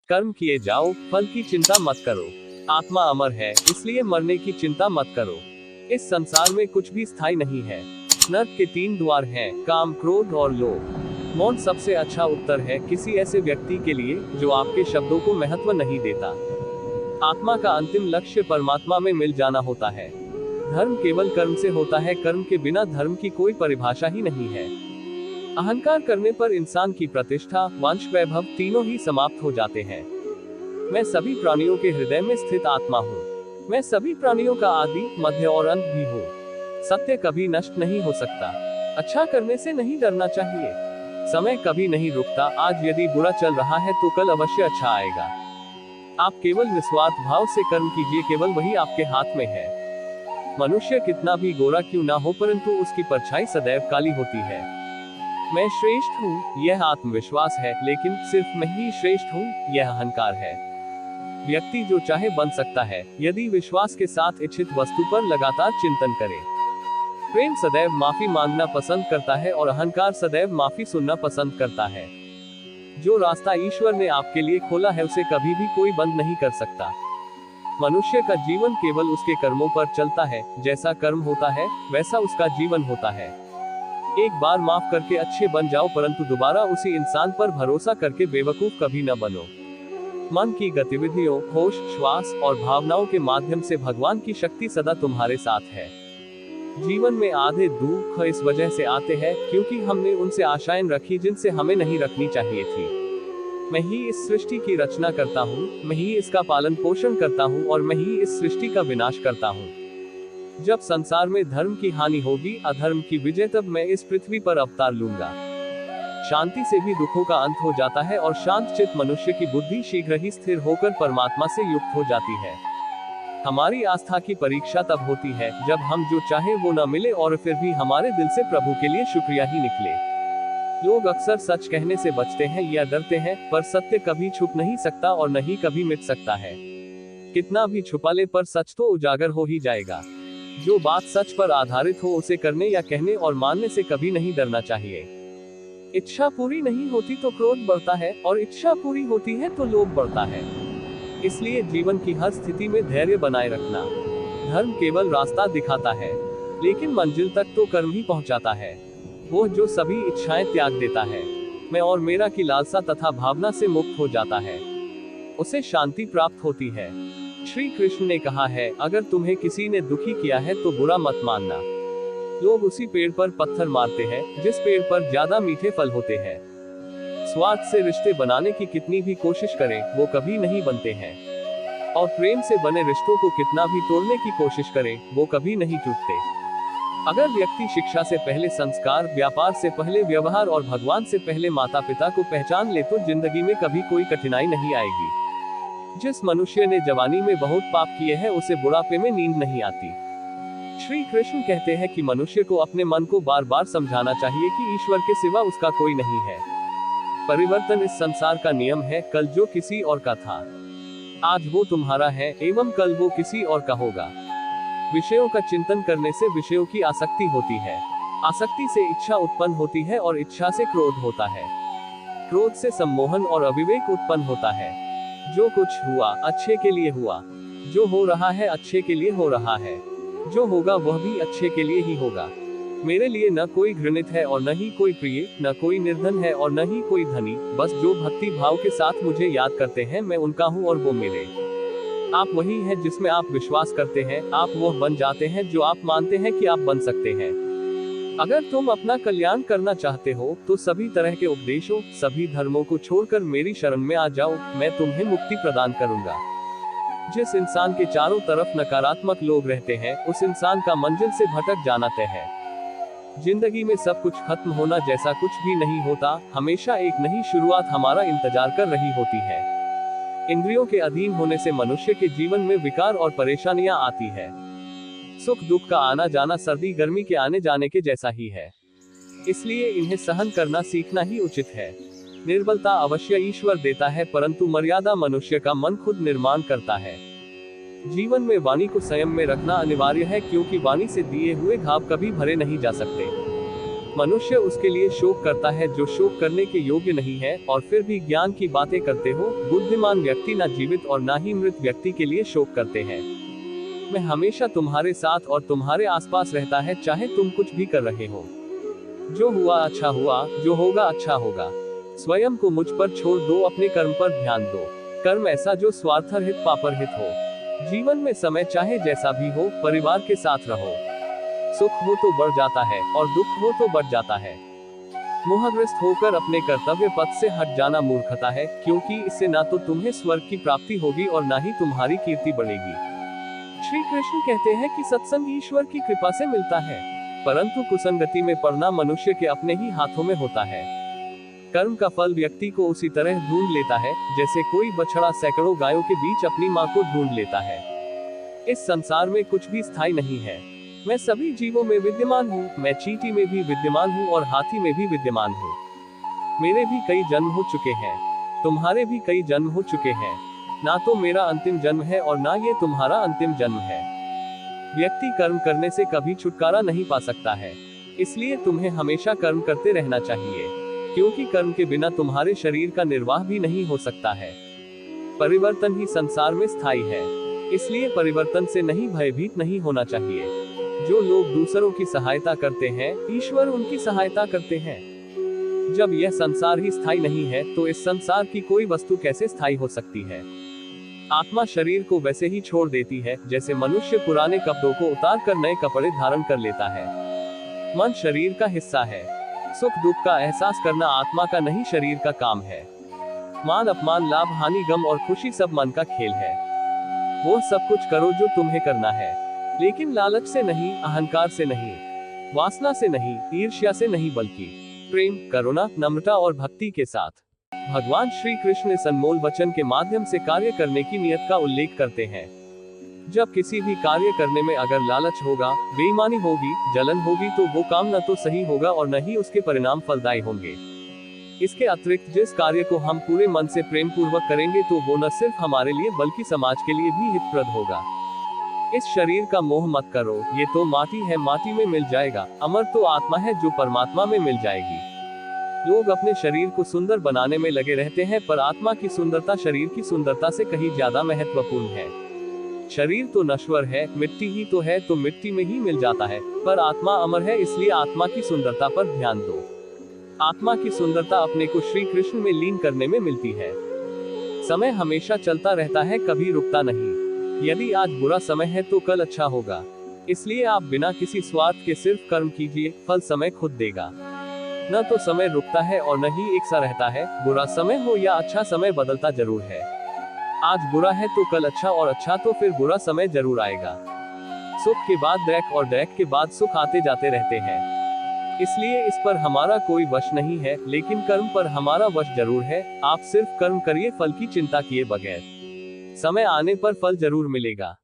कर्म किए जाओ, फल की चिंता मत करो। आत्मा अमर है, इसलिए मरने की चिंता मत करो। इस संसार में कुछ भी स्थायी नहीं है। नर्क के 3 द्वार हैं, काम, क्रोध और लोभ। मौन सबसे अच्छा उत्तर है किसी ऐसे व्यक्ति के लिए जो आपके शब्दों को महत्व नहीं देता। आत्मा का अंतिम लक्ष्य परमात्मा में मिल जाना होता है। धर्म केवल कर्म से होता है, कर्म के बिना धर्म की कोई परिभाषा ही नहीं है। अहंकार करने पर इंसान की प्रतिष्ठा, वंश, वैभव तीनों ही समाप्त हो जाते हैं। मैं सभी प्राणियों के हृदय में स्थित आत्मा हूँ। मैं सभी प्राणियों का आदि, मध्य और अंत भी हूँ। सत्य कभी नष्ट नहीं हो सकता। अच्छा करने से नहीं डरना चाहिए। समय कभी नहीं रुकता। आज यदि बुरा चल रहा है तो कल अवश्य अच्छा आएगा। आप केवल निस्वार्थ भाव से कर्म कीजिए, केवल वही आपके हाथ में है। मनुष्य कितना भी गोरा क्यों ना हो, परंतु उसकी परछाई सदैव काली होती है। मैं श्रेष्ठ हूँ, यह आत्मविश्वास है, लेकिन सिर्फ मैं ही श्रेष्ठ हूँ, यह अहंकार है। व्यक्ति जो चाहे बन सकता है, यदि विश्वास के साथ इच्छित वस्तु पर लगातार चिंतन करे। प्रेम सदैव माफी मांगना पसंद करता है और अहंकार सदैव माफी सुनना पसंद करता है। जो रास्ता ईश्वर ने आपके लिए खोला है उसे कभी भी कोई बंद नहीं कर सकता। मनुष्य का जीवन केवल उसके कर्मों पर चलता है। जैसा कर्म होता है वैसा उसका जीवन होता है। एक बार माफ करके अच्छे बन जाओ, परंतु दोबारा उसी इंसान पर भरोसा करके बेवकूफ कभी न बनो। मन की गतिविधियों, होश, श्वास और भावनाओं के माध्यम से भगवान की शक्ति सदा तुम्हारे साथ है। जीवन में आधे दुख इस वजह से आते हैं क्योंकि हमने उनसे आशाएं रखी जिनसे हमें नहीं रखनी चाहिए थी। मैं ही इस सृष्टि की रचना करता हूँ, मैं ही इसका पालन पोषण करता हूँ और मैं ही इस सृष्टि का विनाश करता हूँ। जब संसार में धर्म की हानि होगी, अधर्म की विजय, तब मैं इस पृथ्वी पर अवतार लूंगा। शांति से भी दुखों का अंत हो जाता है और शांत चित्त मनुष्य की बुद्धि शीघ्र ही स्थिर होकर परमात्मा से युक्त हो जाती है। हमारी आस्था की परीक्षा तब होती है जब हम जो चाहे वो न मिले और फिर भी हमारे दिल से प्रभु के लिए शुक्रिया ही निकले। लोग अक्सर सच कहने से बचते हैं या डरते हैं, पर सत्य कभी छुप नहीं सकता और न ही कभी मिट सकता है। कितना भी छुपा ले पर सच तो उजागर हो ही जाएगा। जो बात सच पर आधारित हो उसे करने या कहने और मानने से कभी नहीं डरना चाहिए। इच्छा पूरी नहीं होती तो क्रोध बढ़ता है और इच्छा पूरी होती है तो लोभ बढ़ता है। इसलिए जीवन की हर स्थिति में धैर्य बनाए रखना। धर्म केवल रास्ता दिखाता है, लेकिन मंजिल तक तो कर्म ही पहुंचाता है। वो जो सभी इच्छाएं त्याग देता है, मैं और मेरा की लालसा तथा भावना से मुक्त हो जाता है, उसे शांति प्राप्त होती है। श्री कृष्ण ने कहा है, अगर तुम्हें किसी ने दुखी किया है तो बुरा मत मानना। लोग उसी पेड़ पर पत्थर मारते हैं जिस पेड़ पर ज्यादा मीठे फल होते हैं। स्वार्थ से रिश्ते बनाने की कितनी भी कोशिश करें, वो कभी नहीं बनते हैं। और प्रेम से बने रिश्तों को कितना भी तोड़ने की कोशिश करें, वो कभी नहीं टूटते। अगर व्यक्ति शिक्षा से पहले संस्कार, व्यापार से पहले व्यवहार और भगवान से पहले माता पिता को पहचान ले तो जिंदगी में कभी कोई कठिनाई नहीं आएगी। जिस मनुष्य ने जवानी में बहुत पाप किए हैं उसे बुढ़ापे में नींद नहीं आती। श्री कृष्ण कहते हैं कि मनुष्य को अपने मन को बार बार समझाना चाहिए कि ईश्वर के सिवा उसका कोई नहीं है। परिवर्तन इस संसार का नियम है। कल जो किसी और का था, आज वो तुम्हारा है एवं कल वो किसी और का होगा। विषयों का चिंतन करने से विषयों की आसक्ति होती है। आसक्ति से इच्छा उत्पन्न होती है और इच्छा से क्रोध होता है। क्रोध से सम्मोहन और अविवेक उत्पन्न होता है। जो कुछ हुआ अच्छे के लिए हुआ, जो हो रहा है अच्छे के लिए हो रहा है, जो होगा वह भी अच्छे के लिए ही होगा। मेरे लिए न कोई घृणित है और न ही कोई प्रिय, न कोई निर्धन है और न ही कोई धनी। बस जो भक्ति भाव के साथ मुझे याद करते हैं, मैं उनका हूँ और वो मेरे। आप वही हैं जिसमें आप विश्वास करते हैं। आप वह बन जाते हैं जो आप मानते हैं कि आप बन सकते हैं। अगर तुम अपना कल्याण करना चाहते हो तो सभी तरह के उपदेशों, सभी धर्मों को छोड़कर मेरी शरण में आ जाओ, मैं तुम्हें मुक्ति प्रदान करूंगा। जिस इंसान के चारों तरफ नकारात्मक लोग रहते हैं, उस इंसान का मंजिल से भटक जाना तय है। जिंदगी में सब कुछ खत्म होना जैसा कुछ भी नहीं होता। हमेशा एक नई शुरुआत हमारा इंतजार कर रही होती है। इंद्रियों के अधीन होने से मनुष्य के जीवन में विकार और परेशानियां आती है। सुख दुख का आना जाना सर्दी गर्मी के आने जाने के जैसा ही है, इसलिए इन्हें सहन करना सीखना ही उचित है। निर्बलता अवश्य ईश्वर देता है, परंतु मर्यादा मनुष्य का मन खुद निर्माण करता है। जीवन में वाणी को संयम में रखना अनिवार्य है, क्योंकि वाणी से दिए हुए घाव कभी भरे नहीं जा सकते। मनुष्य उसके लिए शोक करता है जो शोक करने के योग्य नहीं है, और फिर भी ज्ञान की बातें करते हो। बुद्धिमान व्यक्ति न जीवित और न ही मृत व्यक्ति के लिए शोक करते हैं। मैं हमेशा तुम्हारे साथ और तुम्हारे आसपास रहता है, चाहे तुम कुछ भी कर रहे हो। जो हुआ अच्छा हुआ, जो होगा अच्छा होगा। स्वयं को मुझ पर छोड़ दो, अपने कर्म पर ध्यान दो। कर्म ऐसा जो स्वार्थरहित पापरहित हो। जीवन में समय चाहे जैसा भी हो, परिवार के साथ रहो। सुख हो तो बढ़ जाता है और दुख हो तो बढ़ जाता है। मोहग्रस्त होकर अपने कर्तव्य पथ से हट जाना मूर्खता है, क्योंकि इससे ना तो तुम्हें स्वर्ग की प्राप्ति होगी और ना ही तुम्हारी कीर्ति बढ़ेगी। श्री कृष्ण कहते हैं कि सत्संग ईश्वर की कृपा से मिलता है, परंतु कुसंगति में पड़ना मनुष्य के अपने ही हाथों में होता है। कर्म का फल व्यक्ति को उसी तरह ढूंढ लेता है, जैसे कोई बछड़ा सैकड़ों गायों के बीच अपनी मां को ढूंढ लेता है। इस संसार में कुछ भी स्थायी नहीं है। मैं सभी जीवों में विद्यमान हूँ। मैं चींटी में भी विद्यमान हूँ और हाथी में भी विद्यमान हूँ। मेरे भी कई जन्म हो चुके हैं, तुम्हारे भी कई जन्म हो चुके हैं। ना तो मेरा अंतिम जन्म है और ना ये तुम्हारा अंतिम जन्म है। व्यक्ति कर्म करने से कभी छुटकारा नहीं पा सकता है, इसलिए तुम्हें हमेशा कर्म करते रहना चाहिए, क्योंकि कर्म के बिना तुम्हारे शरीर का निर्वाह भी नहीं हो सकता है। परिवर्तन ही संसार में स्थायी है, इसलिए परिवर्तन से नहीं भयभीत नहीं होना चाहिए। जो लोग दूसरों की सहायता करते हैं, ईश्वर उनकी सहायता करते हैं। जब यह संसार ही स्थायी नहीं है, तो इस संसार की कोई वस्तु कैसे स्थायी हो सकती है। आत्मा शरीर को वैसे ही छोड़ देती है, जैसे मनुष्य पुराने कपड़ों को उतार कर नए कपड़े धारण कर लेता है। मन शरीर का हिस्सा है। सुख दुख का एहसास करना आत्मा का नहीं, शरीर का काम है। मान अपमान, लाभ हानि, गम और खुशी सब मन का खेल है। वो सब कुछ करो जो तुम्हें करना है, लेकिन लालच से नहीं, अहंकार से नहीं, वासना से नहीं, ईर्ष्या से नहीं, बल्कि प्रेम, करुणा, नम्रता और भक्ति के साथ। भगवान श्री कृष्ण इस अनमोल वचन के माध्यम से कार्य करने की नियत का उल्लेख करते हैं। जब किसी भी कार्य करने में अगर लालच होगा, बेईमानी होगी, जलन होगी, तो वो काम न तो सही होगा और न ही उसके परिणाम फलदायी होंगे। इसके अतिरिक्त जिस कार्य को हम पूरे मन से प्रेम पूर्वक करेंगे, तो वो न सिर्फ हमारे लिए बल्कि समाज के लिए भी हितप्रद होगा। इस शरीर का मोह मत करो, ये तो माटी है, माटी में मिल जाएगा। अमर तो आत्मा है जो परमात्मा में मिल जाएगी। लोग अपने शरीर को सुंदर बनाने में लगे रहते हैं, पर आत्मा की सुंदरता शरीर की सुंदरता से कहीं ज्यादा महत्वपूर्ण है। शरीर तो नश्वर है, मिट्टी ही तो है, तो मिट्टी में ही मिल जाता है, पर आत्मा अमर है, इसलिए आत्मा की सुंदरता पर ध्यान दो। आत्मा की सुंदरता अपने को श्री कृष्ण में लीन करने में मिलती है। समय हमेशा चलता रहता है, कभी रुकता नहीं। यदि आज बुरा समय है तो कल अच्छा होगा, इसलिए आप बिना किसी स्वार्थ के सिर्फ कर्म कीजिए, फल समय खुद देगा। न तो समय रुकता है और न ही एक सा रहता है। बुरा समय हो या अच्छा समय बदलता जरूर है। आज बुरा है तो कल अच्छा, और अच्छा तो फिर बुरा समय जरूर आएगा। सुख के बाद दैक और दैक के बाद सुख आते जाते रहते हैं, इसलिए इस पर हमारा कोई वश नहीं है, लेकिन कर्म पर हमारा वश जरूर है। आप सिर्फ कर्म करिए, फल की चिंता किए बगैर। समय आने पर फल जरूर मिलेगा।